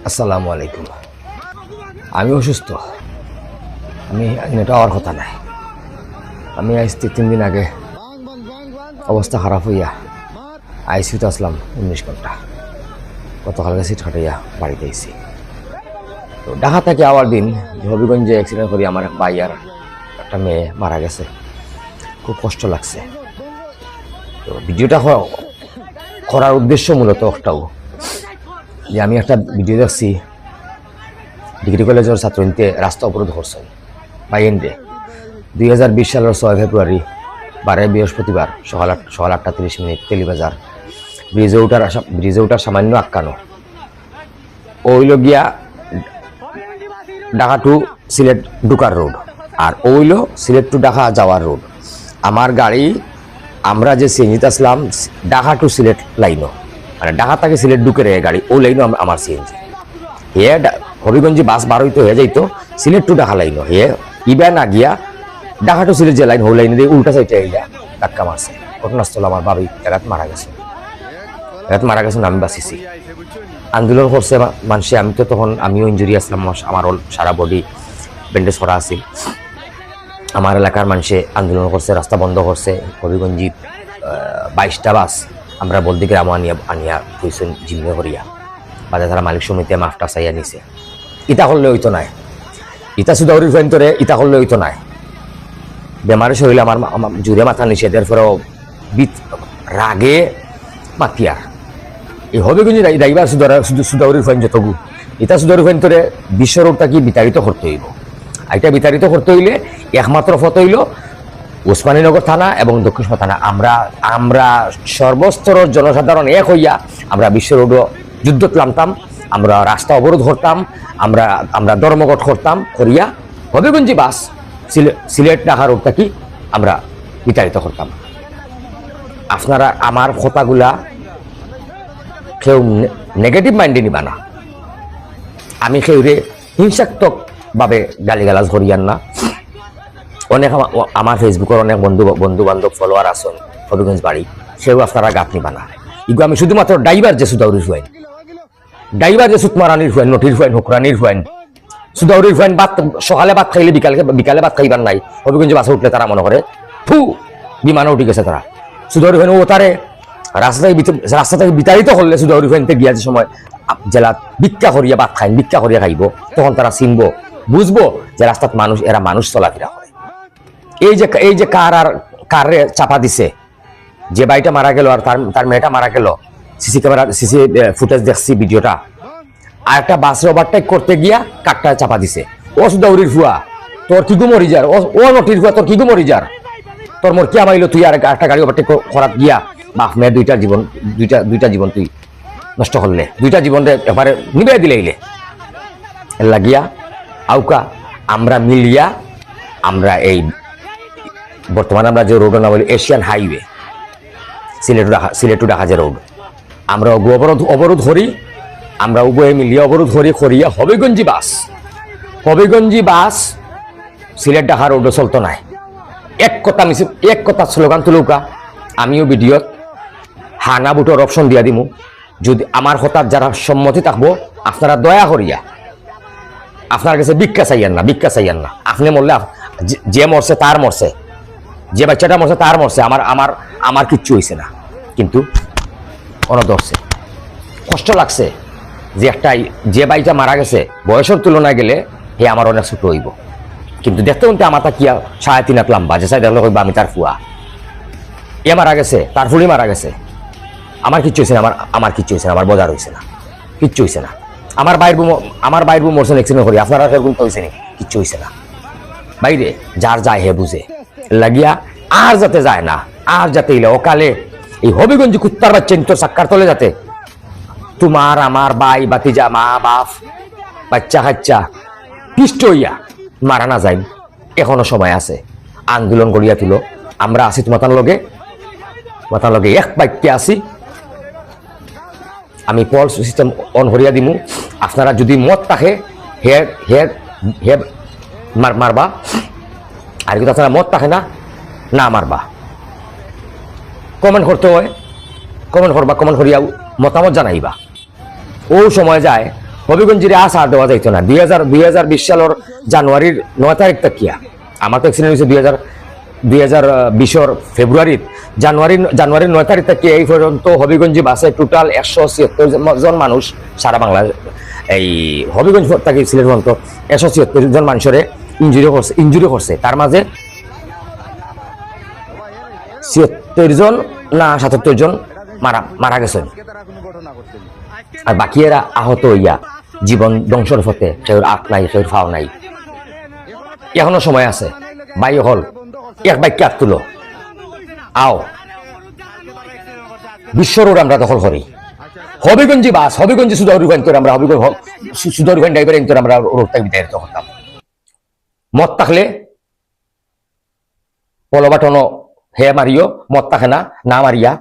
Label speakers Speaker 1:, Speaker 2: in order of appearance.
Speaker 1: আসসালামু আলাইকুম। আমি অসুস্থ, আমি এটা হওয়ার কথা নাই। আমি আজ 3 দিন আগে অবস্থা খারাপ হইয়া আইসিউতে আসলাম 19 ঘন্টা। গতকালকে সিট কাটাইয়া বাড়িতে আইসি। তো ঢাকা থেকে আওয়ার দিন হবিগঞ্জে অ্যাক্সিডেন্ট করি আমার এক ভাই আর একটা মেয়ে মারা গেছে। খুব কষ্ট লাগছে। তো ভিডিওটা করার উদ্দেশ্য মূলত একটাও, যে আমি একটা ভিডিও দেখছি ডিগ্রি কলেজের ছাত্রীতে রাস্তা অবরোধ করছেন বাইন্ডে 2020 সালের 6 ফেব্রুয়ারি 12 বৃহস্পতিবার সকাল 8:30 তেলিবাজার ব্রিজে ওঠার সামান্য আটকানো ওইল গিয়া ঢাকা টু সিলেট ঢুকার road, R oil Sylhet to Dhaka যাওয়ার রোড। আমার গাড়ি, আমরা যে সিএনজিতে আসলাম ঢাকা টু সিলেট লাইনও, মানে ঢাকা থেকে সিলেট ঢুকে রে গাড়ি ও লাইনও আমার সিএনজি। হে হবিগঞ্জে বাস বার হইতো হয়ে যাইতো সিলেট টু ঢাকা লাইনও, হে ইবা না গিয়া ঢাকা টু সিলেট যে লাইন ও লাইনে দিয়ে উল্টা সাইডে গিয়া ধাক্কা মারছে। ঘটনাস্থল আমার বাবি জায়গাত মারা গেছে। আমি বাঁচিছি। আন্দোলন করছে মানুষে, আমি তো তখন আমিও ইঞ্জুরি আসলাম, আমার সারা বডি ব্যান্ডেজ করা আছিল। আমার এলাকার মানুষে আন্দোলন করছে, রাস্তা বন্ধ করছে। হবিগঞ্জি 22টা বাস আমরা বলদি গ্রাম আনিয়া কইছেন জিম্মে করিয়া বাজে তারা মালিক সমিতি মাফটা চাইয়া নিছে। ইটা করলে হইতো নাই, ইটা সুদাউরির ফেন্তরে ইটা করলে হইতো নাই। বেমারে শরীরে আমার জুড়ে মাথা নিছে, এদের পরেও রাগে মাতিয়ার এই হবিগঞ্জি ড্রাইভার সুদাউরির ফাইন যতগু ইটা সুদাউরির ফাইন্তরে বিশ্ব রোডটা কি বিতাড়িত করতে হইব। এটা বিতাড়িত করতে হইলে একমাত্র পথ হইল ওসমানীনগর থানা এবং দক্ষিণ থানা। আমরা সর্বস্তরের জনসাধারণ এক হইয়া আমরা বিশ্ব রোডও যুদ্ধ নামতাম, আমরা রাস্তা অবরোধ করতাম, আমরা ধর্মঘট করতাম করিয়া হবিগঞ্জি বাস সিলেট ঢাকা রোডটা কি আমরা বিতাড়িত করতাম। আপনারা আমার কথাগুলা কেউ নেগেটিভ মাইন্ডে নিবা না। আমি কেউরে হিংসাত্মক ভাবে গালিগালাজ করিয়ান না। অনেক আমার ফেসবুকের অনেক বন্ধু বান্ধব ফলোয়ার আছেন হবিগঞ্জ বাড়ি, সেও আপনারা গাত নিবা না। ইগো আমি শুধুমাত্র ড্রাইভার যে সুদাউরির ফুয়াইন, ড্রাইভার যে সুতমারানির ফুয়াইন, নটির ফুয়াইন, হুকরানির ফুয়াইন, সুদাউরির ফুয়াইন সকালে ভাত খাইলে বিকালে ভাত খাইবার নাই। হবিগঞ্জে বাসে উঠলে তারা মনে করে ফু বিমানে উঠে গেছে তারা। সুদাউরি ফুয়াইন ও তারে রাস্তা থেকে বিতাড়িত করলে সুদাউরি ফুয়াইনতে গিয়া যে সময় জেলা ভিক্ষা করিয়া ভাত খাইন, ভিক্ষা করিয়া খাইব, তখন তারা চিনবো বুঝবো যে রাস্তাত এরা মানুষ চলাফেরা করে। এই যে কারে চাপা দিছে, যে বাড়িটা মারা গেল আর তার মেয়েটা মারা গেল, সিসি ফুটেজ দেখছি ভিডিওটা। আর একটা বাসে ওভারটেক করতে গিয়া কারটা চাপা দিছে। ও সুদাউরির ফুয়া তোর কি গু মরি যার, ও নটির ফুয়া তোর কি গু মরি যার, তোর মোর কি আমাইলো তুই আর একটা গাড়ি ওভারটেক করাত গিয়া বাপ মেয়ের দুইটা জীবন তুই নষ্ট করলে, দুইটা জীবন এবারে নিবে দিলে লাগিয়া আউকা আমরা মিলিয়া আমরা এই বর্তমানে আমরা যে রোডের নাম বলি Asian highway Sylhet to Dhaka যে রোড, আমরা অবরোধ করি, আমরা উভয়ে মিলিয়ে অবরোধ করিয়া হবিগঞ্জি বাস সিলেট ঢাকা রোডে চলতো নাই। এক কথা স্লোগান তুলুকা, আমিও ভিডিওত হানা বুটোর অপশন দিয়া দিমু। যদি আমার হঠাৎ যারা সম্মতি থাকবো আপনারা দয়া করিয়া আপনার কাছে ভিক্ষা চাইয়ান না। আপনি মরলে যে মরছে তার মরছে, যে বাচ্চাটা মরছে তার মরছে, আমার কিচ্ছু হয়েছে না। কিন্তু অনদর্শে কষ্ট লাগছে যে বাইটা মারা গেছে বয়সের তুলনায় গেলে হে আমার অনেক ছোট হইব, কিন্তু দেখতে শুনতে আমার তা কিয়া 3.5 হাত লম্বা, যে চাই দেখলে কইবা আমি তার ফুয়া। এ মারা গেছে, তার ফুলি মারা গেছে, আমার কিচ্ছু হয়েছে না, আমার কিচ্ছু হয়েছে না, আমার বোঝার হয়েছে না, কিচ্ছু হয়েছে না। আমার বাইর বউ মরছেন অ্যাক্সিডেন্ট করি, আপনারা হয়েছে না, কিচ্ছু হয়েছে না। বাইরে যার যায় হে বুঝে লাগিয়া আর যাতে যায় না, আর যাতে অকালে এই হবিগঞ্জি কুত্তার বাচ্চা তোর চাক্কার তলে যাতে তোমার আমার ভাই বাতিজা মা বাপ বাচ্চা কাচ্চা পিষ্ট হইয়া মারা না যায়। এখনো সময় আছে, আন্দোলন করিয়া তুলো। আমরা আছি তোমার লগে এক বাক্যে আছি। আমি পল সিস্টেম অন করিয়া দিমু। আপনারা যদি মত থাকে হে মারবা, আর কিন্তু আপনারা মত থাকে না মারবা। কমেন্ট করতে হয়, কমেন্ট করবা, কমেন্ট করিয়া মতামত জানাইবা। ও সময় যায় হবিগঞ্জের আর দেওয়া যাইতো না 2020 সালের জানুয়ারির 9 তারিখ তাকিয়া আমার তো অ্যাক্সিডেন্ট হয়েছে 2020 ফেব্রুয়ারির জানুয়ারির 9 তারিখ থেকে এই পর্যন্ত হবিগঞ্জ বাসে টোটাল 176 জন মানুষ সারা বাংলা এই হবিগঞ্জ থেকে সিলেট পর্যন্ত 176 জন মানুষের ইঞ্জুরি করছে তার মাঝে 76 জন না 77 জন মারা গেছেন আর বাকি এরা আহত হইয়া জীবন ধ্বংসের পথে কেউ আখ নাই কেউ ফাও নাই এখনো সময় আছে বাই হল এক বাইক আট তুলো আও বিশ্ব রোড আমরা দখল করি হবিগঞ্জি বাস হবিগঞ্জি আমরা সুদরগঞ্জ ড্রাইভার আমরা রোডটা বিতাড়িত করতাম মদ থাকলে পলবাটনো হে মারিও মদ থাকে না মারিয়া